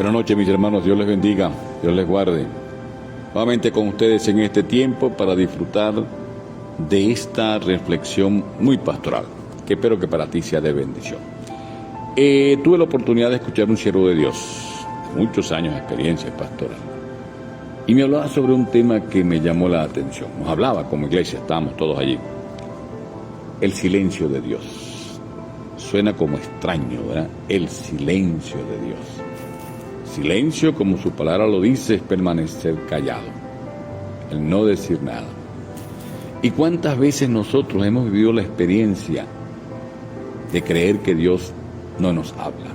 Buenas noches, mis hermanos, Dios les bendiga, Dios les guarde. Nuevamente con ustedes en este tiempo para disfrutar de esta reflexión muy pastoral, que espero que para ti sea de bendición. Tuve la oportunidad de escuchar un siervo de Dios, muchos años de experiencia pastoral, y me hablaba sobre un tema que me llamó la atención. Nos hablaba como iglesia, estábamos todos allí. El silencio de Dios. Suena como extraño, ¿verdad? El silencio de Dios. Silencio, como su palabra lo dice, es permanecer callado, el no decir nada. ¿Y cuántas veces nosotros hemos vivido la experiencia de creer que Dios no nos habla,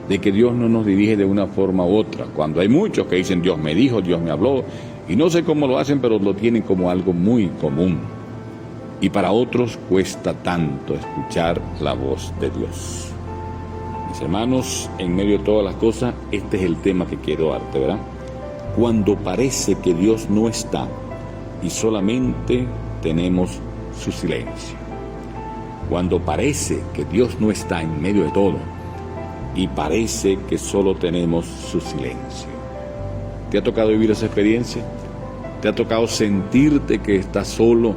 de que Dios no nos dirige de una forma u otra? Cuando hay muchos que dicen Dios me dijo, Dios me habló, y no sé cómo lo hacen, pero lo tienen como algo muy común. Y para otros cuesta tanto escuchar la voz de Dios. Mis hermanos, en medio de todas las cosas, este es el tema que quiero darte, ¿verdad? Cuando parece que Dios no está y solamente tenemos su silencio. Cuando parece que Dios no está en medio de todo y parece que solo tenemos su silencio. ¿Te ha tocado vivir esa experiencia? ¿Te ha tocado sentirte que estás solo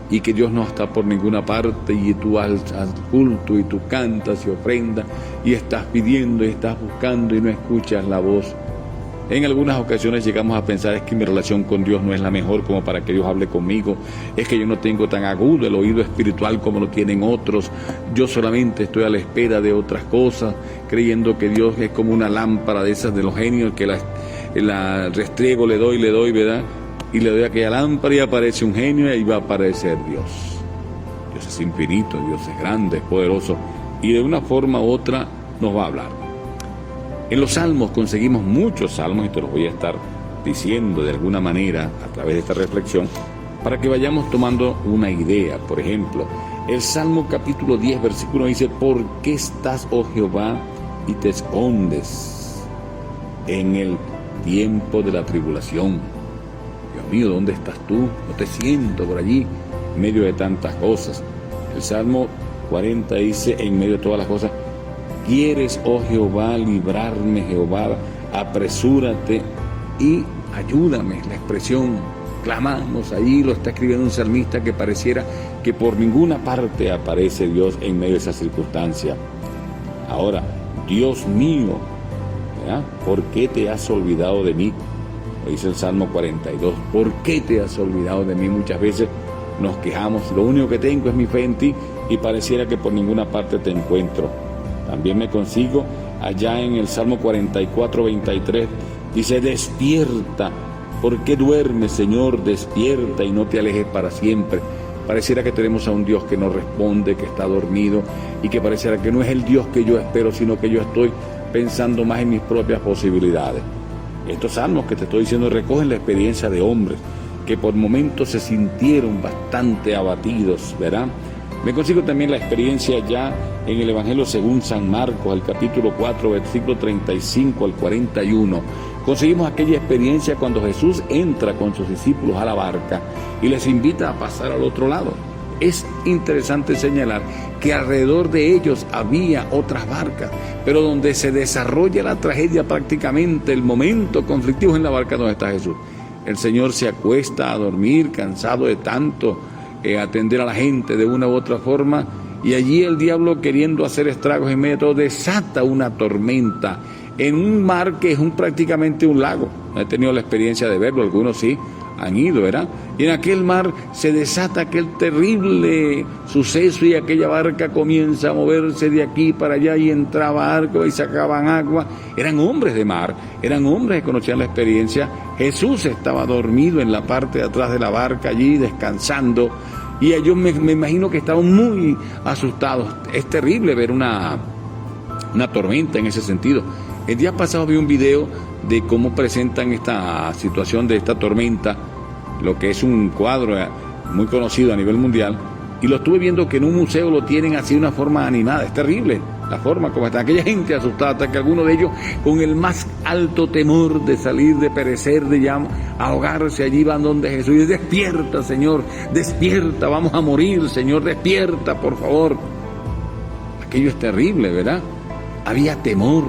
y que Dios no está por ninguna parte, y tú vas al culto y tú cantas y ofrendas y estás pidiendo y estás buscando y no escuchas la voz? En algunas ocasiones llegamos a pensar, es que mi relación con Dios no es la mejor como para que Dios hable conmigo, es que yo no tengo tan agudo el oído espiritual como lo tienen otros, yo solamente estoy a la espera de otras cosas, creyendo que Dios es como una lámpara de esas de los genios, que la restriego, le doy, ¿verdad? Y le doy a aquella lámpara y aparece un genio y ahí va a aparecer Dios. Dios es infinito, Dios es grande, es poderoso, y de una forma u otra nos va a hablar. En los salmos conseguimos muchos salmos, y te los voy a estar diciendo de alguna manera a través de esta reflexión, para que vayamos tomando una idea. Por ejemplo, el Salmo capítulo 10, versículo 1 dice: ¿por qué estás, oh Jehová, y te escondes en el tiempo de la tribulación? Dios mío, ¿dónde estás tú? No te siento por allí, en medio de tantas cosas. El Salmo 40 dice, en medio de todas las cosas: ¿quieres, oh Jehová, librarme, Jehová? Apresúrate y ayúdame. La expresión clamamos, allí lo está escribiendo un salmista que pareciera que por ninguna parte aparece Dios en medio de esa circunstancia. Ahora, Dios mío, ¿verdad? ¿Por qué te has olvidado de mí? Lo dice el Salmo 42, ¿por qué te has olvidado de mí? Muchas veces nos quejamos, lo único que tengo es mi fe en ti, y pareciera que por ninguna parte te encuentro. También me consigo allá en el Salmo 44, 23, dice: despierta, ¿por qué duermes, Señor? Despierta y no te alejes para siempre. Pareciera que tenemos a un Dios que no responde, que está dormido, y que pareciera que no es el Dios que yo espero, sino que yo estoy pensando más en mis propias posibilidades. Estos salmos que te estoy diciendo recogen la experiencia de hombres que por momentos se sintieron bastante abatidos, ¿verdad? Me consigo también la experiencia ya en el Evangelio según San Marcos, el capítulo 4, versículo 35 al 41. Conseguimos aquella experiencia cuando Jesús entra con sus discípulos a la barca y les invita a pasar al otro lado. Es interesante señalar que alrededor de ellos había otras barcas, pero donde se desarrolla la tragedia, prácticamente el momento conflictivo, en la barca donde está Jesús. El Señor se acuesta a dormir, cansado de tanto atender a la gente de una u otra forma, y allí el diablo, queriendo hacer estragos en medio de todo, desata una tormenta en un mar que es prácticamente un lago. No he tenido la experiencia de verlo, algunos sí han ido, ¿verdad? Y en aquel mar se desata aquel terrible suceso, y aquella barca comienza a moverse de aquí para allá, y entraba agua y sacaban agua. Eran hombres de mar, eran hombres que conocían la experiencia. Jesús estaba dormido en la parte de atrás de la barca, allí descansando, y ellos me imagino que estaban muy asustados. Es terrible ver una tormenta en ese sentido. El día pasado vi un video de cómo presentan esta situación de esta tormenta, lo que es un cuadro muy conocido a nivel mundial, y lo estuve viendo que en un museo lo tienen así de una forma animada. Es terrible la forma como está aquella gente asustada, hasta que algunos de ellos, con el más alto temor de salir, de perecer, de ya ahogarse, allí van donde Jesús y dice: despierta, Señor, despierta, vamos a morir, Señor, despierta, por favor. Aquello es terrible, ¿verdad? Había temor,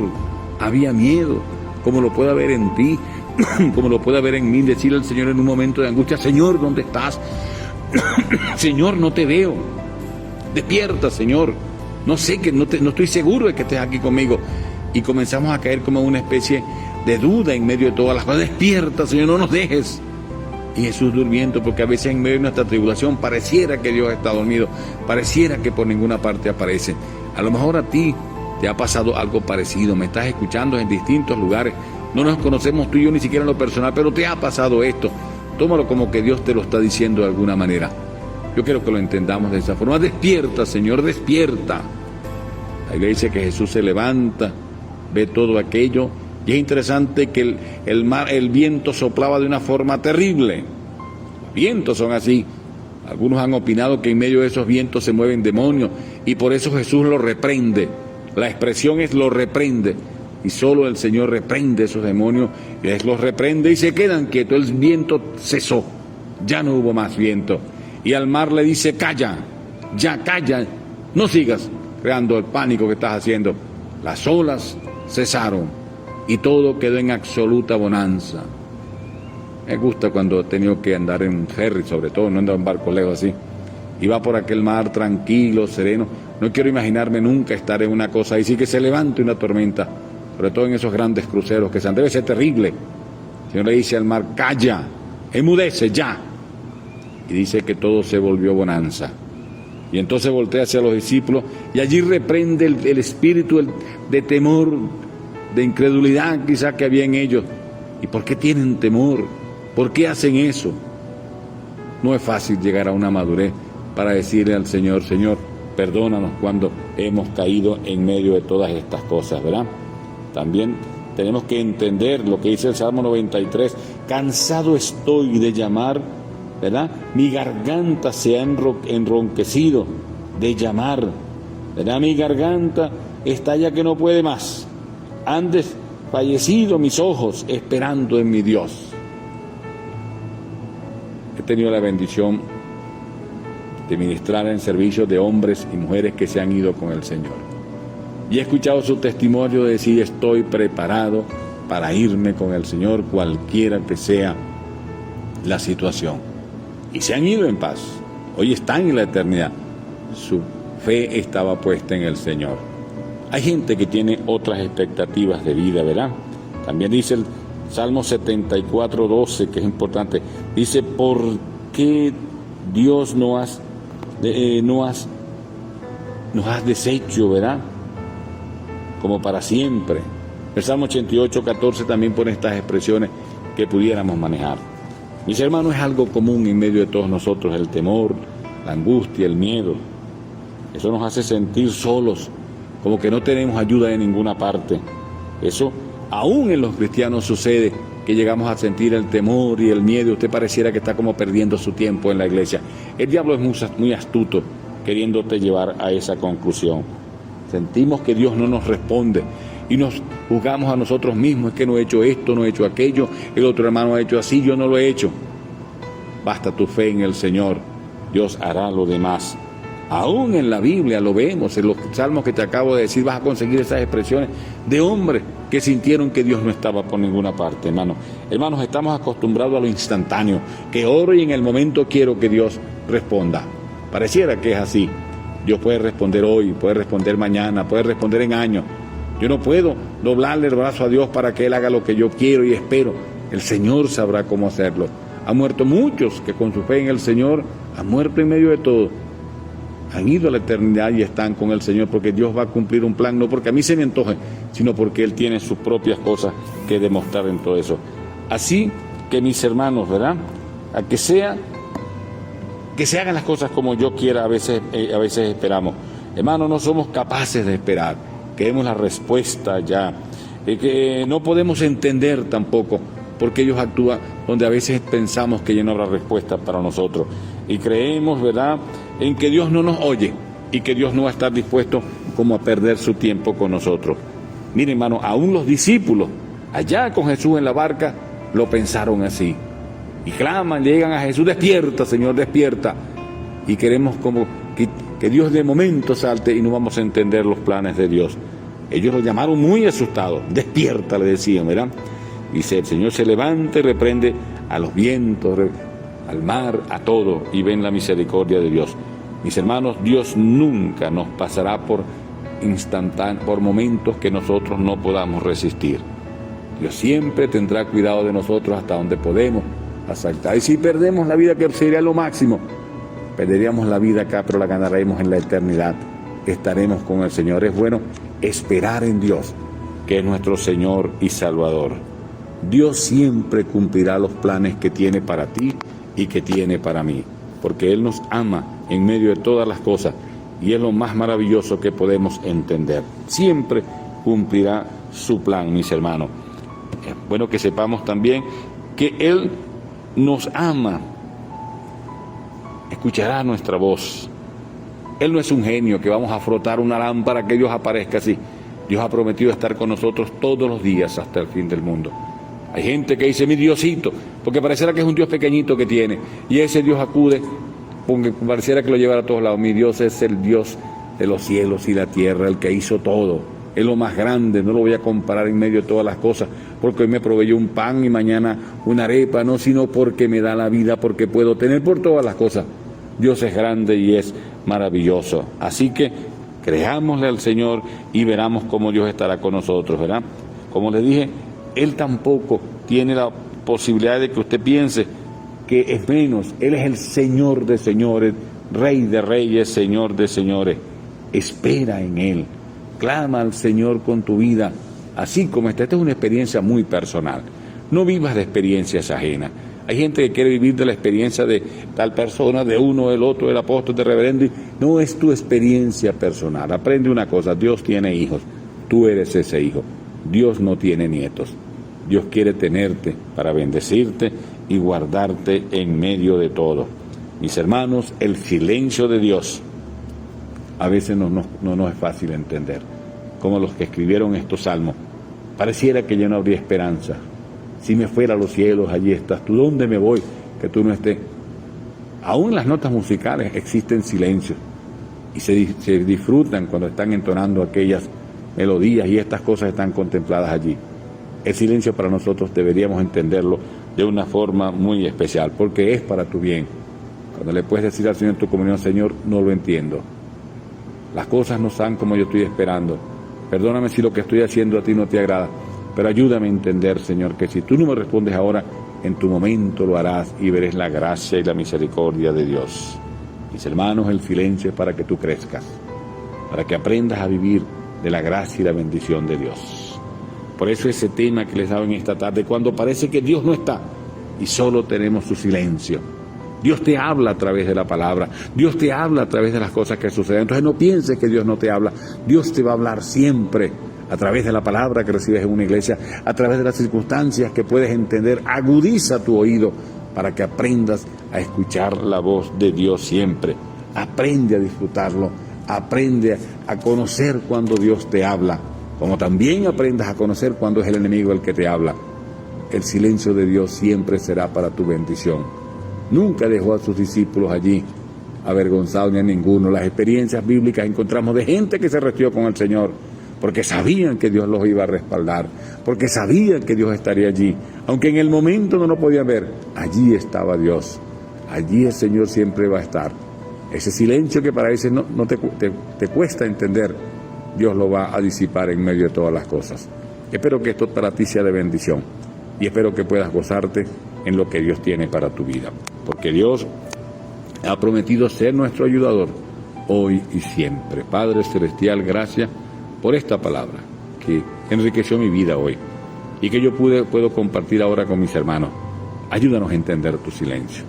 había miedo, como lo puede haber en ti, como lo puede haber en mí, decirle al Señor en un momento de angustia: Señor, ¿dónde estás? Señor, no te veo. Despierta, Señor. No sé, no estoy seguro de que estés aquí conmigo. Y comenzamos a caer como una especie de duda en medio de todas las cosas. Despierta, Señor, no nos dejes. Y Jesús durmiendo, porque a veces en medio de nuestra tribulación pareciera que Dios está dormido, pareciera que por ninguna parte aparece. A lo mejor a ti te ha pasado algo parecido, me estás escuchando en distintos lugares, no nos conocemos tú y yo ni siquiera en lo personal, pero te ha pasado esto. Tómalo como que Dios te lo está diciendo de alguna manera. Yo quiero que lo entendamos de esa forma. Despierta, Señor, despierta. La Biblia dice que Jesús se levanta, ve todo aquello, y es interesante que el viento soplaba de una forma terrible. Los vientos son así. Algunos han opinado que en medio de esos vientos se mueven demonios, y por eso Jesús lo reprende. La expresión es lo reprende, y solo el Señor reprende esos demonios, y los reprende y se quedan quietos. El viento cesó, ya no hubo más viento, y al mar le dice: calla, ya calla, no sigas creando el pánico que estás haciendo. Las olas cesaron y todo quedó en absoluta bonanza. Me gusta cuando he tenido que andar en un ferry, sobre todo, no andar en barco lejos así, y va por aquel mar tranquilo, sereno. No quiero imaginarme nunca estar en una cosa y sí que se levante una tormenta, sobre todo en esos grandes cruceros que debe ser terrible. El Señor le dice al mar: calla, enmudece ya. Y dice que todo se volvió bonanza. Y entonces voltea hacia los discípulos y allí reprende el espíritu de temor, de incredulidad quizá que había en ellos. ¿Y por qué tienen temor? ¿Por qué hacen eso? No es fácil llegar a una madurez para decirle al Señor: Señor, perdónanos cuando hemos caído en medio de todas estas cosas, ¿verdad? También tenemos que entender lo que dice el Salmo 93: cansado estoy de llamar, ¿verdad? Mi garganta se ha enronquecido de llamar, ¿verdad? Mi garganta está ya que no puede más. Han desfallecido mis ojos esperando en mi Dios. He tenido la bendición de ministrar en servicios de hombres y mujeres que se han ido con el Señor. Y he escuchado su testimonio de decir: estoy preparado para irme con el Señor, cualquiera que sea la situación. Y se han ido en paz. Hoy están en la eternidad. Su fe estaba puesta en el Señor. Hay gente que tiene otras expectativas de vida, ¿verdad? También dice el Salmo 74:12, que es importante. Dice: ¿por qué Dios nos has deshecho, ¿verdad? Como para siempre. El Salmo 88:14 también pone estas expresiones que pudiéramos manejar. Mis hermanos, es algo común en medio de todos nosotros el temor, la angustia, el miedo. Eso nos hace sentir solos, como que no tenemos ayuda de ninguna parte. Eso aún en los cristianos sucede, que llegamos a sentir el temor y el miedo. Usted pareciera que está como perdiendo su tiempo en la iglesia. El diablo es muy astuto, queriéndote llevar a esa conclusión. Sentimos que Dios no nos responde y nos juzgamos a nosotros mismos: es que no he hecho esto, no he hecho aquello, el otro hermano ha hecho así, yo no lo he hecho. Basta tu fe en el Señor, Dios hará lo demás. Aún en la Biblia lo vemos, en los salmos que te acabo de decir, vas a conseguir esas expresiones de hombres que sintieron que Dios no estaba por ninguna parte, hermanos. Hermanos, estamos acostumbrados a lo instantáneo, que oro y en el momento quiero que Dios responda. Pareciera que es así. Dios puede responder hoy, puede responder mañana, puede responder en años. Yo no puedo doblarle el brazo a Dios para que Él haga lo que yo quiero y espero. El Señor sabrá cómo hacerlo. Han muerto muchos que con su fe en el Señor han muerto en medio de todo. Han ido a la eternidad y están con el Señor porque Dios va a cumplir un plan, no porque a mí se me antoje, sino porque Él tiene sus propias cosas que demostrar en todo eso. Así que mis hermanos, ¿verdad? A que se hagan las cosas como yo quiera, a veces esperamos. Hermanos, no somos capaces de esperar. Queremos la respuesta ya. Que no podemos entender tampoco porque ellos actúan donde a veces pensamos que ya no habrá respuesta para nosotros. Y creemos, ¿verdad?, en que Dios no nos oye y que Dios no va a estar dispuesto como a perder su tiempo con nosotros. Miren, hermano, aún los discípulos allá con Jesús en la barca lo pensaron así. Y claman, llegan a Jesús: despierta, Señor, despierta. Y queremos como que Dios de momento salte y no vamos a entender los planes de Dios. Ellos lo llamaron muy asustado. Despierta, le decían, ¿verdad? Dice, el Señor se levanta y reprende a los vientos, al mar, a todo, y ven la misericordia de Dios. Mis hermanos, Dios nunca nos pasará por momentos que nosotros no podamos resistir. Dios siempre tendrá cuidado de nosotros hasta donde podemos asaltar. Y si perdemos la vida, que sería lo máximo, perderíamos la vida acá, pero la ganaremos en la eternidad. Estaremos con el Señor. Es bueno esperar en Dios, que es nuestro Señor y Salvador. Dios siempre cumplirá los planes que tiene para ti y que tiene para mí, porque Él nos ama en medio de todas las cosas, y es lo más maravilloso que podemos entender. Siempre cumplirá su plan, mis hermanos. Es bueno que sepamos también que Él nos ama, escuchará nuestra voz. Él no es un genio que vamos a frotar una lámpara que Dios aparezca así. Dios ha prometido estar con nosotros todos los días hasta el fin del mundo. Hay gente que dice, mi Diosito, porque pareciera que es un Dios pequeñito que tiene, y ese Dios acude, porque pareciera que lo lleva a todos lados. Mi Dios es el Dios de los cielos y la tierra, el que hizo todo. Es lo más grande, no lo voy a comparar en medio de todas las cosas, porque hoy me proveyó un pan y mañana una arepa, no, sino porque me da la vida, porque puedo tener por todas las cosas. Dios es grande y es maravilloso. Así que creámosle al Señor y veramos cómo Dios estará con nosotros, ¿verdad? Como les dije, Él tampoco tiene la posibilidad de que usted piense que es menos. Él es el Señor de señores, Rey de reyes, Señor de señores. Espera en Él. Clama al Señor con tu vida, así como está. Esta es una experiencia muy personal. No vivas de experiencias ajenas. Hay gente que quiere vivir de la experiencia de tal persona, de uno, del otro, del apóstol, del reverendo. No es tu experiencia personal. Aprende una cosa, Dios tiene hijos. Tú eres ese hijo. Dios no tiene nietos. Dios quiere tenerte para bendecirte y guardarte en medio de todo. Mis hermanos, el silencio de Dios a veces no nos es fácil entender. Como los que escribieron estos salmos. Pareciera que ya no habría esperanza. Si me fuera a los cielos, allí estás tú. ¿Dónde me voy que tú no estés? Aún en las notas musicales existen silencios y se disfrutan cuando están entonando aquellas melodías, y estas cosas están contempladas allí. El silencio para nosotros deberíamos entenderlo de una forma muy especial, porque es para tu bien. Cuando le puedes decir al Señor en tu comunión, Señor, no lo entiendo. Las cosas no están como yo estoy esperando. Perdóname si lo que estoy haciendo a ti no te agrada, pero ayúdame a entender, Señor, que si tú no me respondes ahora, en tu momento lo harás y veréis la gracia y la misericordia de Dios. Mis hermanos, el silencio es para que tú crezcas, para que aprendas a vivir de la gracia y la bendición de Dios. Por eso ese tema que les daba en esta tarde, cuando parece que Dios no está y solo tenemos su silencio. Dios te habla a través de la palabra, Dios te habla a través de las cosas que suceden. Entonces no pienses que Dios no te habla, Dios te va a hablar siempre a través de la palabra que recibes en una iglesia, a través de las circunstancias que puedes entender. Agudiza tu oído para que aprendas a escuchar la voz de Dios siempre. Aprende a disfrutarlo, aprende a conocer cuando Dios te habla, como también aprendas a conocer cuando es el enemigo el que te habla. El silencio de Dios siempre será para tu bendición. Nunca dejó a sus discípulos allí avergonzados, ni a ninguno. Las experiencias bíblicas encontramos de gente que se restió con el Señor, porque sabían que Dios los iba a respaldar, porque sabían que Dios estaría allí. Aunque en el momento no lo podían ver, allí estaba Dios. Allí el Señor siempre va a estar. Ese silencio que para veces no te cuesta entender, Dios lo va a disipar en medio de todas las cosas. Espero que esto para ti sea de bendición, y espero que puedas gozarte en lo que Dios tiene para tu vida, porque Dios ha prometido ser nuestro ayudador hoy y siempre. Padre Celestial, gracias por esta palabra que enriqueció mi vida hoy y que yo puedo compartir ahora con mis hermanos. Ayúdanos a entender tu silencio,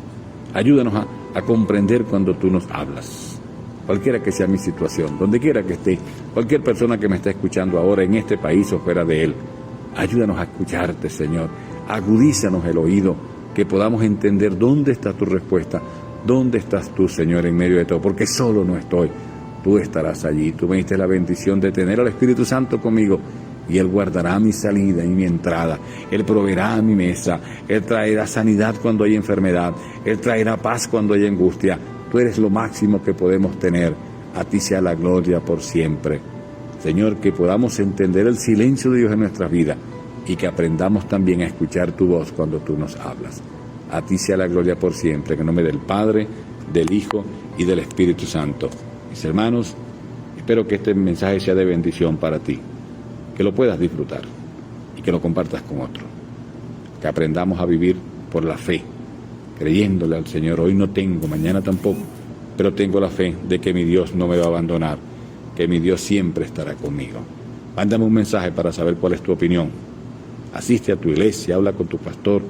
ayúdanos a comprender cuando tú nos hablas, cualquiera que sea mi situación, donde quiera que esté, cualquier persona que me está escuchando ahora en este país o fuera de él. Ayúdanos a escucharte, Señor. Agudízanos el oído, que podamos entender dónde está tu respuesta, dónde estás tú, Señor, en medio de todo, porque solo no estoy. Tú estarás allí. Tú me diste la bendición de tener al Espíritu Santo conmigo, y Él guardará mi salida y mi entrada. Él proveerá mi mesa. Él traerá sanidad cuando hay enfermedad. Él traerá paz cuando hay angustia. Tú eres lo máximo que podemos tener. A ti sea la gloria por siempre. Señor, que podamos entender el silencio de Dios en nuestras vidas y que aprendamos también a escuchar tu voz cuando tú nos hablas. A ti sea la gloria por siempre, en el nombre del Padre, del Hijo y del Espíritu Santo. Mis hermanos, espero que este mensaje sea de bendición para ti, que lo puedas disfrutar y que lo compartas con otros. Que aprendamos a vivir por la fe, creyéndole al Señor. Hoy no tengo, mañana tampoco, pero tengo la fe de que mi Dios no me va a abandonar, que mi Dios siempre estará conmigo. Mándame un mensaje para saber cuál es tu opinión. Asiste a tu iglesia, habla con tu pastor,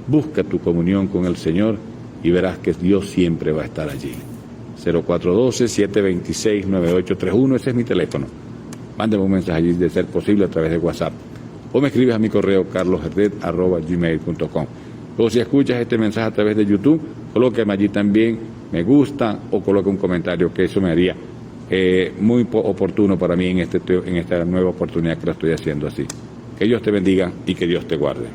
busca tu comunión con el Señor y verás que Dios siempre va a estar allí. 0412-726-9831, ese es mi teléfono. Mándame un mensaje allí de ser posible a través de WhatsApp. O me escribes a mi correo carlosherdet@gmail.com. O si escuchas este mensaje a través de YouTube, colócame allí también me gusta o coloca un comentario, que eso me haría muy oportuno para mí en esta nueva oportunidad que lo estoy haciendo así. Que Dios te bendiga y que Dios te guarde.